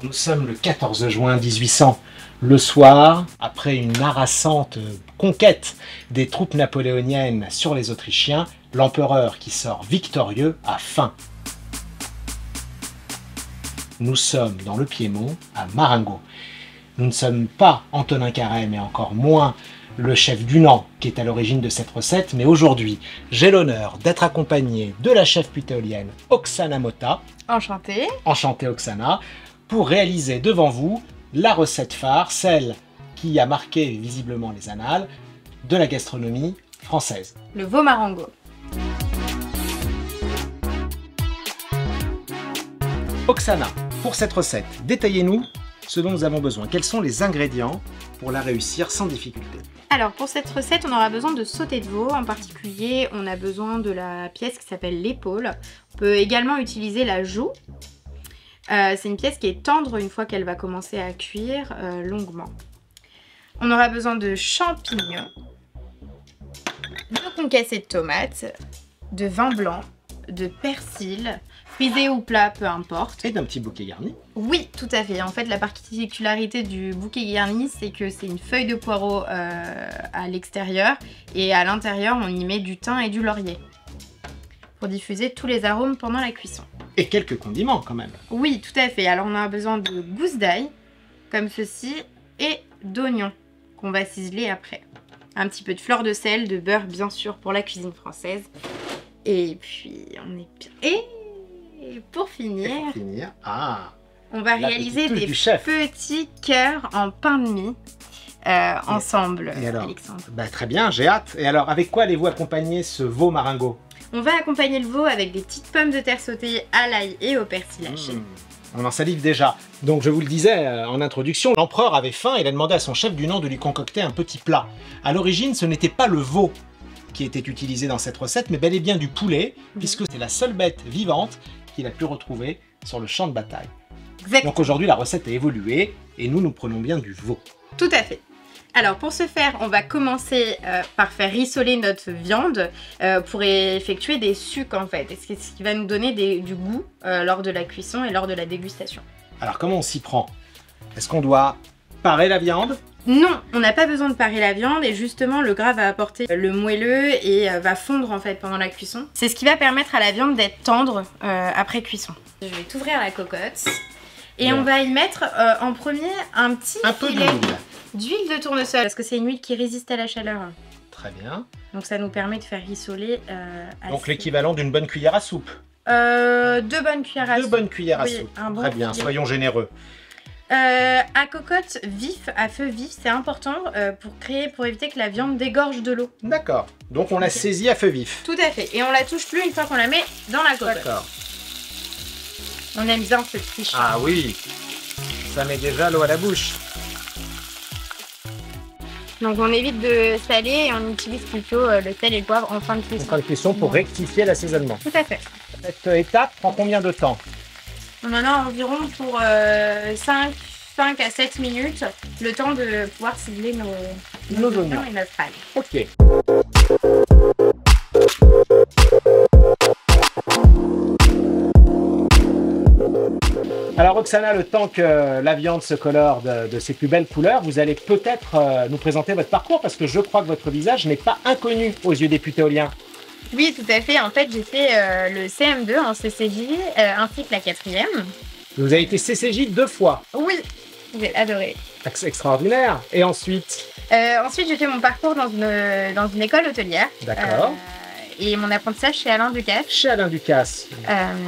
Nous sommes le 14 juin 1800. Le soir, après une harassante conquête des troupes napoléoniennes sur les Autrichiens, l'empereur qui sort victorieux a faim. Nous sommes dans le Piémont, à Marengo. Nous ne sommes pas Antonin Carême et encore moins le chef Dunant qui est à l'origine de cette recette, mais aujourd'hui, j'ai l'honneur d'être accompagné de la chef putéolienne Oksana Mota. Enchantée. Enchantée Oksana, pour réaliser devant vous la recette phare, celle qui a marqué visiblement les annales de la gastronomie française. Le veau Marengo. Oksana, pour cette recette, détaillez-nous ce dont nous avons besoin. Quels sont les ingrédients pour la réussir sans difficulté? Alors pour cette recette, on aura besoin de sauté de veau. En particulier, on a besoin de la pièce qui s'appelle l'épaule. On peut également utiliser la joue. C'est une pièce qui est tendre une fois qu'elle va commencer à cuire longuement. On aura besoin de champignons, de concassés de tomates, de vin blanc, de persil, frisé ou plat, peu importe. Et d'un petit bouquet garni. Oui, tout à fait. En fait, la particularité du bouquet garni, c'est que c'est une feuille de poireau à l'extérieur et à l'intérieur, on y met du thym et du laurier pour diffuser tous les arômes pendant la cuisson. Et quelques condiments quand même. Oui, tout à fait. Alors on a besoin de gousses d'ail, comme ceci, et d'oignons qu'on va ciseler après. Un petit peu de fleur de sel, de beurre bien sûr pour la cuisine française. Et puis on est bien. Et pour finir, on va réaliser des petits cœurs en pain de mie ensemble, et alors, Alexandre. Très bien, j'ai hâte. Et alors, avec quoi allez-vous accompagner ce veau Marengo? On va accompagner le veau avec des petites pommes de terre sautées à l'ail et au persil haché. On en salive déjà. Donc je vous le disais en introduction, l'empereur avait faim et il a demandé à son chef Dunant de lui concocter un petit plat. À l'origine, ce n'était pas le veau qui était utilisé dans cette recette, mais bel et bien du poulet, puisque c'est la seule bête vivante qu'il a pu retrouver sur le champ de bataille. Exactement. Donc aujourd'hui, la recette a évolué et nous prenons bien du veau. Tout à fait. Alors pour ce faire, on va commencer par faire rissoler notre viande pour effectuer des sucs en fait, ce qui va nous donner du goût lors de la cuisson et lors de la dégustation. Alors comment on s'y prend? Est-ce qu'on doit parer la viande? Non, on n'a pas besoin de parer la viande et justement le gras va apporter le moelleux et va fondre en fait pendant la cuisson. C'est ce qui va permettre à la viande d'être tendre après cuisson. Je vais t'ouvrir la cocotte et on va y mettre en premier un peu d'huile de tournesol parce que c'est une huile qui résiste à la chaleur. Très bien. Donc ça nous permet de faire rissoler. Donc l'équivalent d'une bonne cuillère à soupe. 2 bonnes cuillères à soupe. 2 bonnes cuillères à oui, soupe. Un bon très bien, soyons généreux. À cocotte vif, à feu vif, c'est important pour éviter que la viande dégorge de l'eau. D'accord. Donc on la saisit à feu vif. Tout à fait. Et on la touche plus une fois qu'on la met dans la cocotte. D'accord. On aime bien ce petit chat. Ah oui, ça met déjà l'eau à la bouche. Donc on évite de saler et on utilise plutôt le sel et le poivre en fin de cuisson. En fin de cuisson pour rectifier l'assaisonnement. Tout à fait. Cette étape prend combien de temps? On en a environ pour 5 à 7 minutes, le temps de pouvoir ciseler nos oignons et notre ail. Ok. Alors Oksana, le temps que la viande se colore de ses plus belles couleurs, vous allez peut-être nous présenter votre parcours parce que je crois que votre visage n'est pas inconnu aux yeux des putéoliens. Oui, tout à fait. En fait, j'ai fait le CM2 en CCJ ainsi que la 4e. Vous avez été CCJ 2 fois. Oui, j'ai adoré. C'est extraordinaire. Et ensuite? Ensuite, j'ai fait mon parcours dans une école hôtelière. D'accord. Et mon apprentissage chez Alain Ducasse. Chez Alain Ducasse,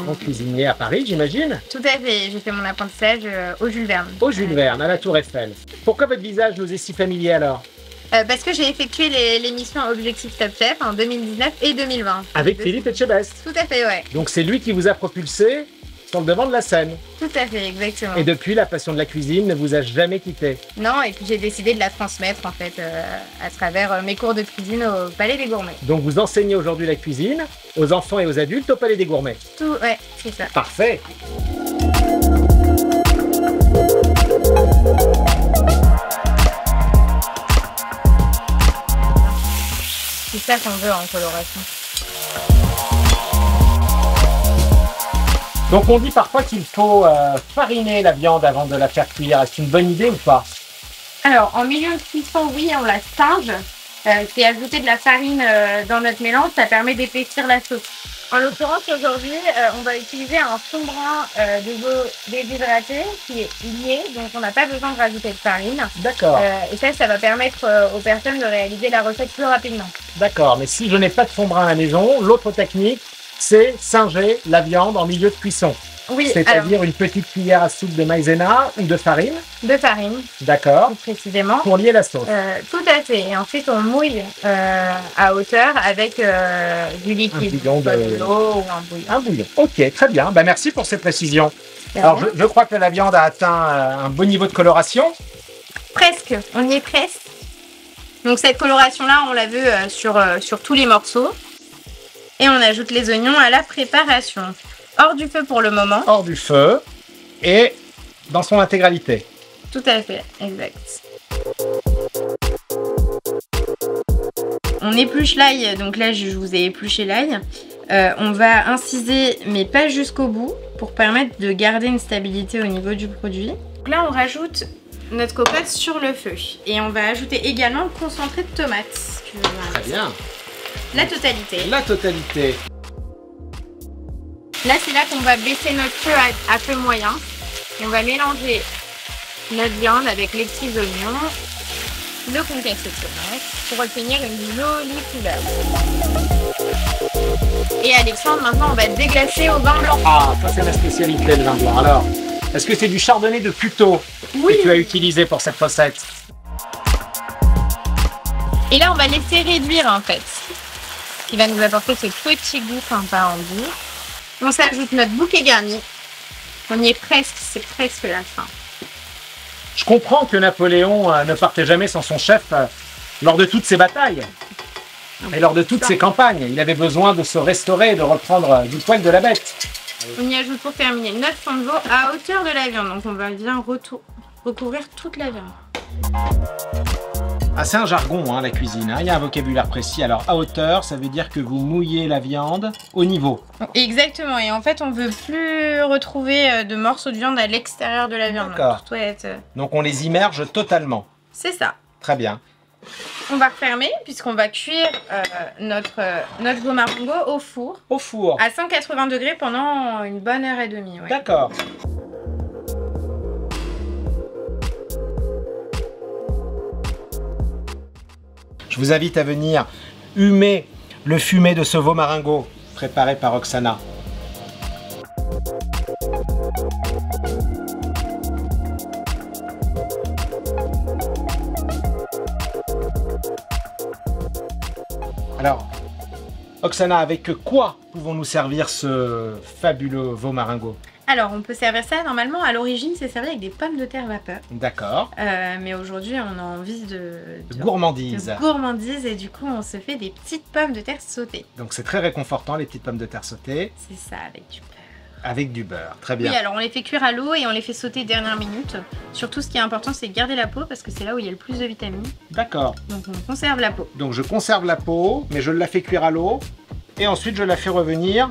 grand cuisinier à Paris, j'imagine. Tout à fait, j'ai fait mon apprentissage au Jules Verne. Au Jules Verne, à la Tour Eiffel. Pourquoi votre visage nous est si familier alors? Parce que j'ai effectué l'émission Objectif Top Chef en 2019 et 2020. Avec Philippe Etchebest. Tout à fait, ouais. Donc c'est lui qui vous a propulsé sur le devant de la scène. Tout à fait, exactement. Et depuis, la passion de la cuisine ne vous a jamais quitté. Non, et puis j'ai décidé de la transmettre en fait à travers mes cours de cuisine au Palais des Gourmets. Donc vous enseignez aujourd'hui la cuisine aux enfants et aux adultes au Palais des Gourmets. Tout, ouais, c'est ça. Parfait. C'est ça qu'on veut en coloration. Donc on dit parfois qu'il faut fariner la viande avant de la faire cuire. Est-ce une bonne idée ou pas? Alors, en milieu de cuisson, oui, on la singe. C'est ajouter de la farine dans notre mélange, ça permet d'épaissir la sauce. En l'occurrence, aujourd'hui, on va utiliser un fond brun de veau déshydraté qui est lié, donc on n'a pas besoin de rajouter de farine. D'accord. Et ça va permettre aux personnes de réaliser la recette plus rapidement. D'accord, mais si je n'ai pas de fond brun à la maison, l'autre technique, c'est singer la viande en milieu de cuisson. Oui, c'est-à-dire une petite cuillère à soupe de maïzena ou de farine. De farine. D'accord. Plus précisément. Pour lier la sauce. Tout à fait. Et ensuite, on mouille à hauteur avec du liquide. Un bouillon de l'eau ou un bouillon. Un bouillon. Ok, très bien. Ben, merci pour ces précisions. Alors, je crois que la viande a atteint un bon niveau de coloration. Presque. On y est presque. Donc, cette coloration-là, on l'a vu sur tous les morceaux. Et on ajoute les oignons à la préparation. Hors du feu pour le moment. Hors du feu et dans son intégralité. Tout à fait, exact. On épluche l'ail, donc là je vous ai épluché l'ail. On va inciser, mais pas jusqu'au bout, pour permettre de garder une stabilité au niveau du produit. Donc là on rajoute notre cocotte sur le feu. Et on va ajouter également le concentré de tomate. Très bien. La totalité. La totalité. Là, c'est là qu'on va baisser notre feu à feu moyen. Et on va mélanger notre viande avec les petits oignons, le contexte de tomate, pour obtenir une jolie couleur. Et Alexandre, maintenant, on va déglacer au vin blanc. Ah, ça c'est ma spécialité, le vin blanc. Alors, est-ce que c'est du chardonnay de Puteaux que tu as utilisé pour cette recette? Et là, on va laisser réduire, en fait. Ce qui va nous apporter ce petit goût sympa en bouche. On s'ajoute notre bouquet garni. On y est presque, c'est presque la fin. Je comprends que Napoléon ne partait jamais sans son chef lors de toutes ses batailles et lors de toutes ses campagnes. Il avait besoin de se restaurer, de reprendre du poil de la bête. On y ajoute pour terminer notre fond de veau à hauteur de la viande. Donc on va bien recouvrir toute la viande. Ah, c'est un jargon, hein, la cuisine. Il y a un vocabulaire précis. Alors, à hauteur, ça veut dire que vous mouillez la viande au niveau. Exactement. Et en fait, on ne veut plus retrouver de morceaux de viande à l'extérieur de la viande. D'accord. Donc, on les immerge totalement. C'est ça. Très bien. On va refermer puisqu'on va cuire notre veau marengo au four. Au four. À 180 degrés pendant une bonne heure et demie. Ouais. D'accord. Je vous invite à venir humer le fumet de ce veau marengo préparé par Roxana. Alors, Roxana, avec quoi pouvons-nous servir ce fabuleux veau marengo? Alors, on peut servir ça, normalement, à l'origine, c'est servi avec des pommes de terre vapeur. D'accord. Mais aujourd'hui, on a envie de gourmandise. De gourmandise, et du coup, on se fait des petites pommes de terre sautées. Donc, c'est très réconfortant, les petites pommes de terre sautées. C'est ça, avec du beurre. Avec du beurre, très bien. Oui, alors on les fait cuire à l'eau et on les fait sauter dernière minute. Surtout, ce qui est important, c'est garder la peau, parce que c'est là où il y a le plus de vitamines. D'accord. Donc, on conserve la peau. Donc, je conserve la peau, mais je la fais cuire à l'eau. Et ensuite, je la fais revenir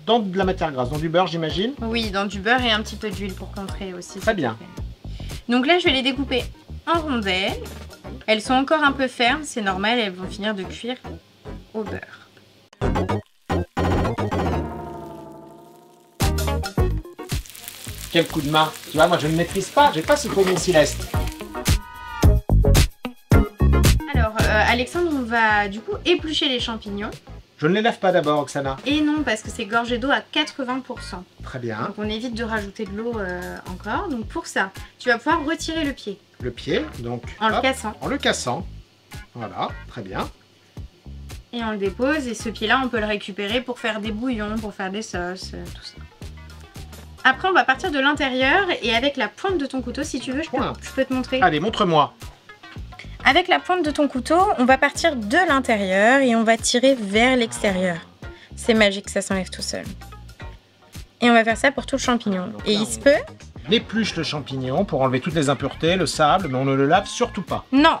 dans de la matière grasse, dans du beurre, j'imagine. Oui, dans du beurre et un petit peu d'huile pour contrer aussi. Très bien. Donc là, je vais les découper en rondelles. Elles sont encore un peu fermes, c'est normal, elles vont finir de cuire au beurre. Quel coup de main. Tu vois, moi je ne maîtrise pas, j'ai pas ce premier Céleste. Alors, Alexandre, on va du coup éplucher les champignons. Je ne les lave pas d'abord, Roxana. Et non, parce que c'est gorgé d'eau à 80%. Très bien. Donc on évite de rajouter de l'eau encore. Donc pour ça, tu vas pouvoir retirer le pied. Le pied, donc. En le cassant. En le cassant. Voilà, très bien. Et on le dépose, et ce pied-là, on peut le récupérer pour faire des bouillons, pour faire des sauces, tout ça. Après, on va partir de l'intérieur, et avec la pointe de ton couteau, si tu veux, je peux te montrer. Allez, montre-moi. Avec la pointe de ton couteau, on va partir de l'intérieur et on va tirer vers l'extérieur. C'est magique, ça s'enlève tout seul. Et on va faire ça pour tout le champignon. Donc et là, il se peut... On épluche le champignon pour enlever toutes les impuretés, le sable, mais on ne le lave surtout pas. Non,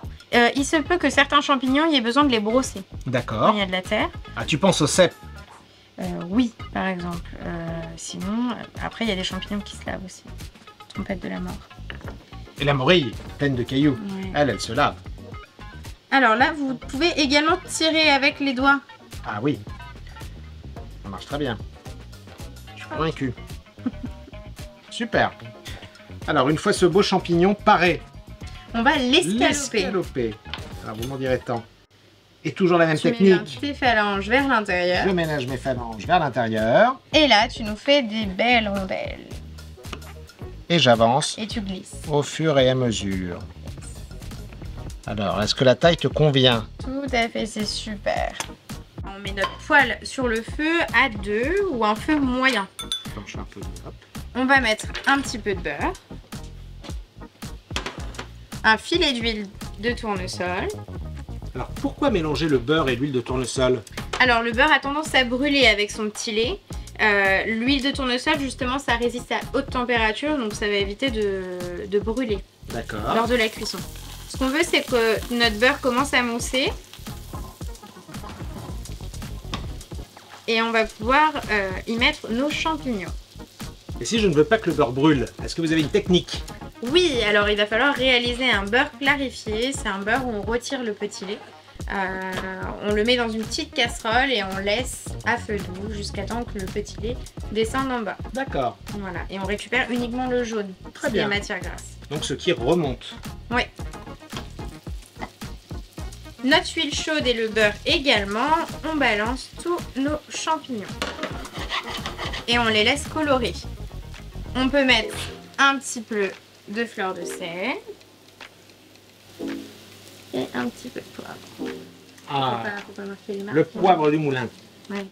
il se peut que certains champignons, il y ait besoin de les brosser. D'accord. Il y a de la terre. Ah, tu penses au cèpe? Oui, par exemple. sinon, après, il y a des champignons qui se lavent aussi. Trompette de la mort. Et la morille, pleine de cailloux. Ouais. Elle se lave. Alors là, vous pouvez également tirer avec les doigts. Ah oui. Ça marche très bien. Je suis convaincu. Super. Alors, une fois ce beau champignon paré, On va l'escaloper. l'escaloper. Alors, vous m'en direz tant. Et toujours la même Tu mets technique. tes phalanges vers l'intérieur. Je ménage mes phalanges vers l'intérieur Et là, tu nous fais des belles rondelles. et j'avance Et tu glisses. au fur et à mesure. Alors, est-ce que la taille te convient? Tout à fait, c'est super. On met notre poêle sur le feu à 2 ou un feu moyen. Planche un peu. Hop. On va mettre un petit peu de beurre. Un filet d'huile de tournesol. Alors, pourquoi mélanger le beurre et l'huile de tournesol? Alors le beurre a tendance à brûler avec son petit lait. L'huile de tournesol justement ça résiste à haute température donc ça va éviter de brûler D'accord. lors de la cuisson. Ce qu'on veut c'est que notre beurre commence à mousser. Et on va pouvoir y mettre nos champignons. Et si je ne veux pas que le beurre brûle, est-ce que vous avez une technique? Oui, alors il va falloir réaliser un beurre clarifié. C'est un beurre où on retire le petit lait. On le met dans une petite casserole et on laisse à feu doux jusqu'à temps que le petit lait descende en bas. D'accord. Voilà, et on récupère uniquement le jaune, Très qui est bien. matière grasse. Donc, ce qui remonte. Oui. Notre huile chaude et le beurre également, on balance tous nos champignons. Et on les laisse colorer. On peut mettre un petit peu de fleur de sel. Et un petit peu de poivre. Ah, Faut pas marquer les marques. le poivre du moulin. Ouais.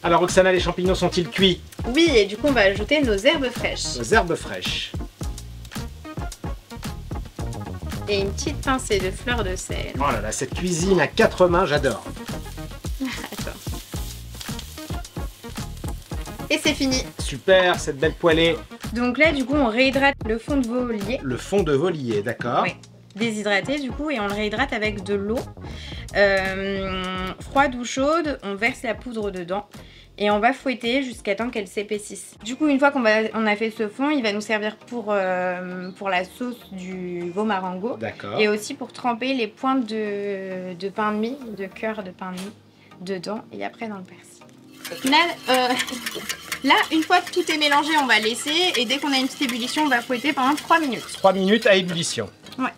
Alors, Roxana, les champignons sont-ils cuits? Oui, et du coup on va ajouter nos herbes fraîches. Aux herbes fraîches. Et une petite pincée de fleur de sel. Oh là là, cette cuisine à 4 mains, j'adore. Attends. Et c'est fini. Super, cette belle poêlée. Donc là, du coup, on réhydrate le fond de volailler, Le fond de volier, d'accord. Oui. Déshydraté du coup, et on le réhydrate avec de l'eau froide ou chaude. On verse la poudre dedans et on va fouetter jusqu'à temps qu'elle s'épaississe. Du coup, une fois qu'on a fait ce fond, il va nous servir pour la sauce du veau marengo D'accord. et aussi pour tremper les pointes de pain de mie, de cœur de pain de mie dedans et après dans le persil. Au final, là, une fois que tout est mélangé, on va laisser et dès qu'on a une petite ébullition, on va fouetter pendant 3 minutes. 3 minutes à ébullition. Ouais.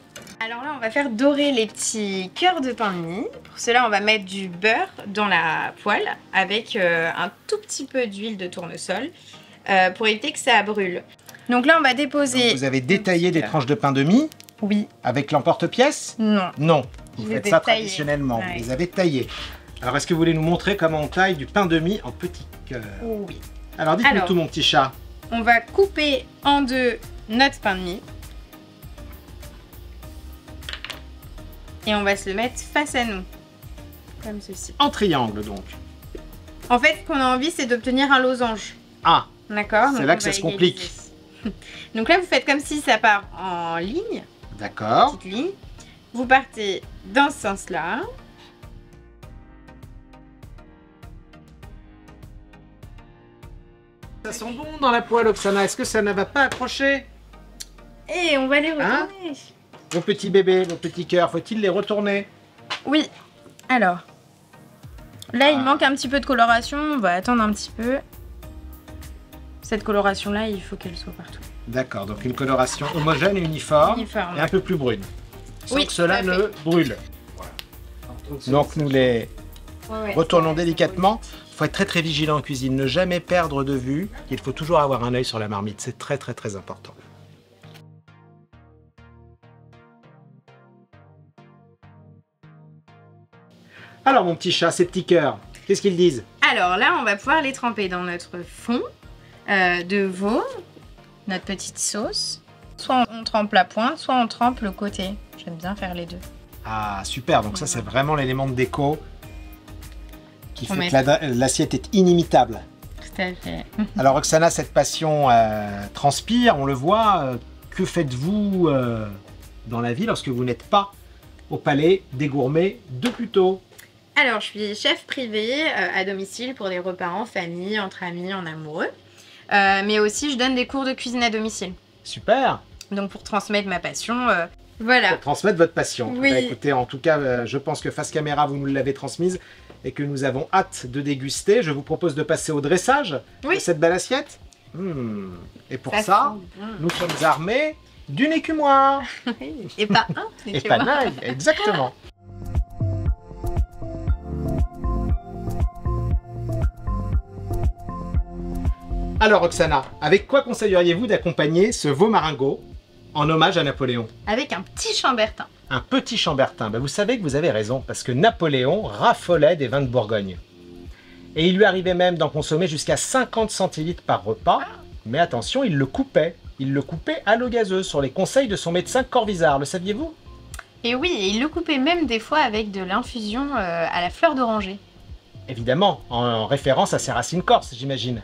Alors là, on va faire dorer les petits cœurs de pain de mie. Pour cela, on va mettre du beurre dans la poêle avec un tout petit peu d'huile de tournesol pour éviter que ça brûle. Donc là, on va déposer... Donc, vous avez détaillé des tranches de pain de mie Oui. avec l'emporte-pièce? Non. Non, vous Je les faites ai ça taillés. traditionnellement, Ouais. vous les avez taillés. Alors, est-ce que vous voulez nous montrer comment on taille du pain de mie en petits cœurs? Oui. Alors, dites-nous Alors. tout, mon petit chat. On va couper en deux notre pain de mie. Et on va se le mettre face à nous. Comme ceci. En triangle, donc. En fait, ce qu'on a envie, c'est d'obtenir un losange. Ah, D'accord? C'est Donc, là on que ça va se complique. égaliser. Donc là, vous faites comme si ça part en ligne. d'accord. Petite ligne. Vous partez dans ce sens-là. Ça sent bon dans la poêle, Oksana. Est-ce que ça ne va pas accrocher? Et on va les Hein? retourner. Vos petits bébés, vos petits cœurs, faut-il les retourner? Oui. Alors. Là, il Ah. manque un petit peu de coloration. On va attendre un petit peu. Cette coloration-là, il faut qu'elle soit partout. D'accord, donc une coloration homogène et uniforme, Uniforme. et un peu plus brune. Sans Oui, que cela tout à ne brûle. Donc nous les Ouais, retournons ça- délicatement. Il faut être très très vigilant en cuisine, ne jamais perdre de vue. Il faut toujours avoir un œil sur la marmite, c'est très très très important. Alors mon petit chat, ces petits cœurs, qu'est-ce qu'ils disent? Alors là, on va pouvoir les tremper dans notre fond de veau, notre petite sauce. Soit on trempe la pointe, soit on trempe le côté. J'aime bien faire les deux. Ah super, donc ça c'est vraiment l'élément de déco qui On fait met- que l'assiette est inimitable. Tout à fait. Alors Roxana, cette passion transpire, on le voit. Que faites-vous dans la vie lorsque vous n'êtes pas au palais des gourmets de Puteaux? Alors, je suis chef privé à domicile pour des repas en famille, entre amis, en amoureux. Mais aussi, je donne des cours de cuisine à domicile. Super. Donc, pour transmettre ma passion, voilà. Pour transmettre votre passion. Oui. Bah, écoutez, en tout cas, je pense que face caméra, vous nous l'avez transmise et que nous avons hâte de déguster. Je vous propose de passer au dressage de cette belle assiette. Et pour ça, nous sommes armés d'une écumoire. Et pas un. Et pas un, exactement. Alors Roxana, avec quoi conseilleriez-vous d'accompagner ce veau maringot en hommage à Napoléon? Avec un petit chambertin. Un petit chambertin. Ben, vous savez que vous avez raison, parce que Napoléon raffolait des vins de Bourgogne. Et il lui arrivait même d'en consommer jusqu'à 50 centilitres par repas. Mais attention, il le coupait. Il le coupait à l'eau gazeuse sur les conseils de son médecin Corvisart. Le saviez-vous? Et oui, et il le coupait même des fois avec de l'infusion à la fleur d'oranger. Évidemment, en référence à ses racines corses, j'imagine.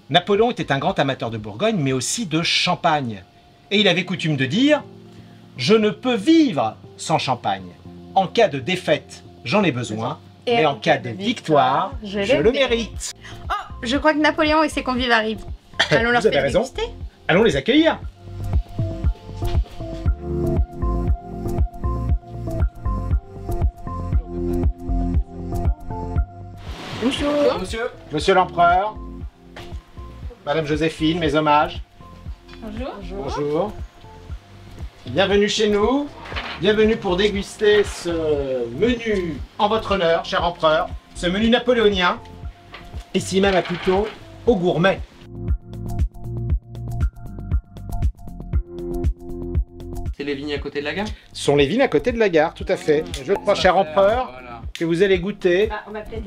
Napoléon était un grand amateur de Bourgogne, mais aussi de champagne. Et il avait coutume de dire « Je ne peux vivre sans champagne. En cas de défaite, j'en ai besoin, mais en cas de victoire, je le mérite. » Oh, je crois que Napoléon et ses convives arrivent. Allons leur faire déguster. Allons les accueillir. Bonjour. Monsieur. Monsieur l'empereur, Madame Joséphine, mes hommages. Bonjour. Bonjour. Bienvenue chez nous. Bienvenue pour déguster ce menu en votre honneur, cher empereur. Ce menu napoléonien. Ici même à Puteaux, au gourmet. C'est les vignes à côté de la gare? Ce sont les vignes à côté de la gare, tout à fait. Je crois, cher empereur, Voilà. que vous allez goûter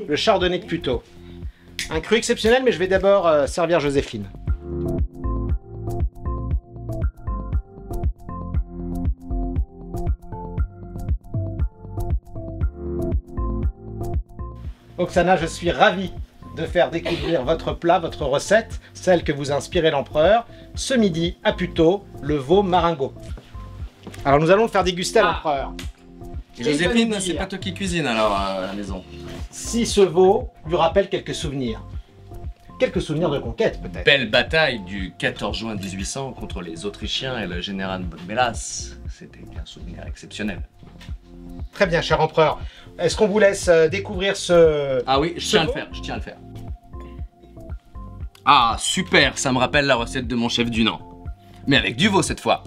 le chardonnay de Puteaux. Un cru exceptionnel, mais je vais d'abord servir Joséphine. Oksana, je suis ravi de faire découvrir votre plat, votre recette, celle que vous inspirez l'empereur, ce midi à Puteaux, le veau maringot. Alors nous allons le faire déguster à l'empereur. Joséphine, c'est pas toi qui cuisine alors à la maison. Si ce veau lui rappelle quelques souvenirs. Quelques souvenirs de conquête peut-être. Belle bataille du 14 juin 1800 contre les Autrichiens et le général Bonne-Mélas. C'était un souvenir exceptionnel. Très bien, cher empereur. Est-ce qu'on vous laisse découvrir ce... Ah oui, je tiens à le faire, je tiens à le faire. Ah, super, ça me rappelle la recette de mon chef du Nant. Mais avec du veau cette fois.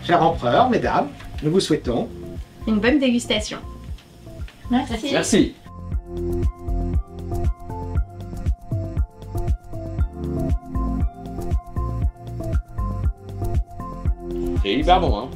Cher empereur, mesdames, nous vous souhaitons... Une bonne dégustation. Merci. Merci. C'est hyper bon, hein.